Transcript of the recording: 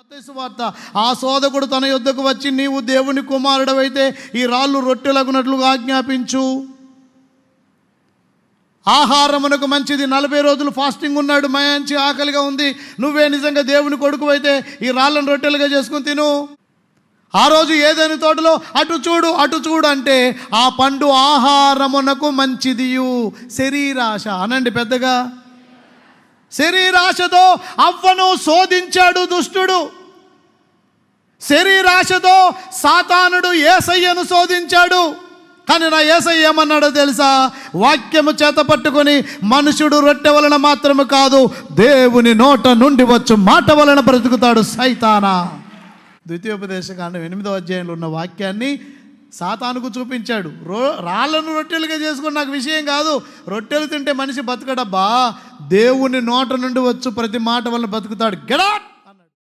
మత్తయి సువార్త. ఆ శోధకుడు తన యొద్దకు వచ్చి, నీవు దేవుని కుమారుడవైతే ఈ రాళ్ళు రొట్టెలగునట్లుగా ఆజ్ఞాపించు. ఆహారమునకు మంచిది. 40 రోజులు ఫాస్టింగ్ ఉన్నాడు, మంచి ఆకలిగా ఉంది. నువ్వే నిజంగా దేవుని కొడుకు అయితే ఈ రాళ్ళను రొట్టెలుగా చేసుకుని తిను. ఆ రోజు ఏదైనా తోటలో అటు చూడు అటు చూడు అంటే ఆ పండు ఆహారమునకు మంచిదియు. శరీరాశ అనండి పెద్దగా. శరీరాశతో అవ్వను శోధించాడు దుష్టుడు. శరీరాశతో సాతానుడు యేసయ్యను శోధించాడు. కానీ నా యేసయ్య ఏమన్నాడో తెలుసా? వాక్యము చేత పట్టుకొని, మనుషుడు రొట్టె వలన మాత్రమే కాదు, దేవుని నోట నుండి వచ్చు మాట వలన బ్రతుకుతాడు సైతానా. ద్వితీయోపదేశకాండం 8వ అధ్యాయంలో ఉన్న వాక్యాన్ని సాతానుకు చూపించాడు. రాళ్ళను రొట్టెలుగా చేసుకుని నాకు విషయం కాదు, రొట్టెలు తింటే మనిషి బతకడబ్బా, దేవుని నోట నుండి వచ్చు ప్రతి మాట వలన బతుకుతాడు. Get out.